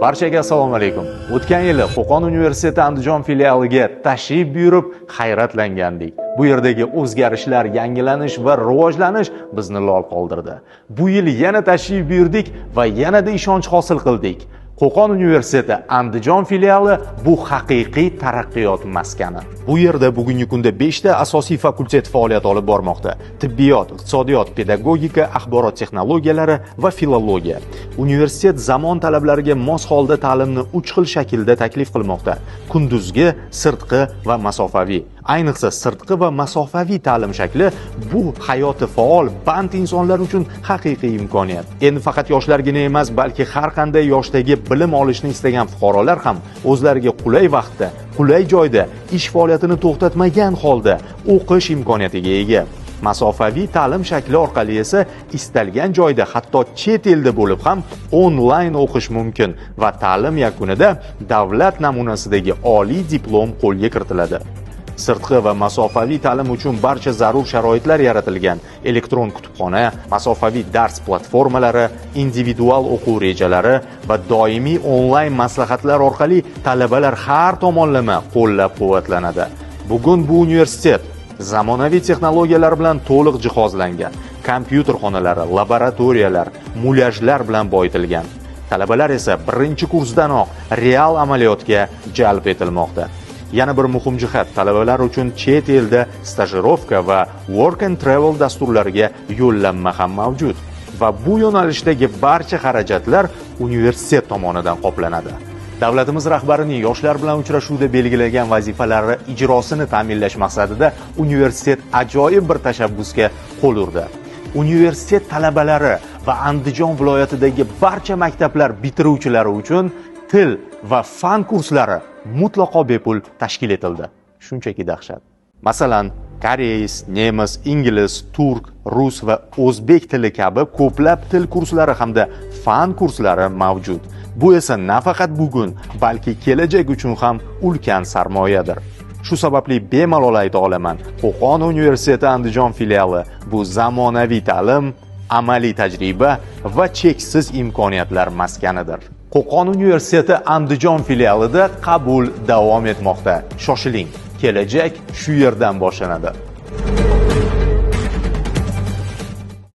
Barchaga assalomu alaykum. O'tgan yili Qo'qon universiteti Andijon filialiga tashrif buyurib hayratlangandik. Bu yerdagi o'zgarishlar, yangilanish va rivojlanish bizni lol qoldirdi. Bu yil yana tashrif buyurdik va yanada ishonch hosil qildik. Qo'qon universiteti Andijon filiali bu haqiqiy taraqqiyot maskani. Bu yerda bugungi kunda 5 ta asosiy fakultet faoliyat olib bormoqda. Tibbiyot, iqtisodiyot, pedagogika, axborot texnologiyalari va filologiya. Universitet zamon talablariga mos holda ta'limni 3 xil shaklda taklif qilmoqda. Kunduzgi, sirtqi va masofaviy. Ayniqsa sirtqi va masofaviy ta'lim shakli bu hayoti faol, band insonlar uchun haqiqiy imkoniyat. Endi faqat yoshlargina emas, balki har qanday yoshdagi bilim olishni istagan fuqarolar ham o'zlariga qulay vaqtda, qulay joyda, ish faoliyatini to'xtatmagan holda o'qish imkoniyatiga ega. Masofaviy ta'lim shakli orqali esa istalgan joyda, hatto chet elda bo'lib ham onlayn o'qish mumkin va ta'lim yakunida davlat namunasidagi oliy diplom qo'lga kiritiladi. Sirtqi va masofaviy ta'lim uchun barcha zarur sharoitlar yaratilgan. Elektron kutubxona, masofaviy dars platformalari, individual o'quv rejalari va doimiy onlayn maslahatlar orqali talabalar har tomonlama qo'llab-quvvatlanadi. Bugun bu universitet zamonaviy texnologiyalar bilan to'liq jihozlangan. Kompyuter xonalari, laboratoriyalar, mulyajlar bilan boyitilgan. Talabalar esa birinchi kursdanoq real amaliyotga jalb etilmoqda. Yana bir muhim jihat, talabalar uchun chet elda stajirovka va work and travel dasturlariga yo'llanma ham mavjud va bu yo'nalishdagi barcha xarajatlar universitet tomonidan qoplanadi. Davlatimiz rahbarining yoshlar bilan uchrashuvda belgilagan vazifalari ijrosini ta'minlash maqsadida universitet ajoyib bir tashabbusga qo'l urdi. Universitet talabalari va Andijon viloyatidagi barcha maktablar bitiruvchilari uchun til va fan kurslari mutlaqo bepul tashkil etildi. Shunchaki dahshat. Masalan, koreys, nemis, ingliz, turk, rus va o'zbek tili kabi ko'plab til kurslari hamda fan kurslari mavjud. Bu esa nafaqat bugun, balki kelajak uchun ham ulkan sarmoyadir. Shu sababli bemalol ayta olaman, Qo'qon universiteti Andijon filiali bu zamonaviy ta'lim, amaliy tajriba va cheksiz imkoniyatlar maskanidir. Qo'qon universiteti Andijon filialida qabul davom etmoqda. Shoshiling, kelajak shu yerdan boshlanadi.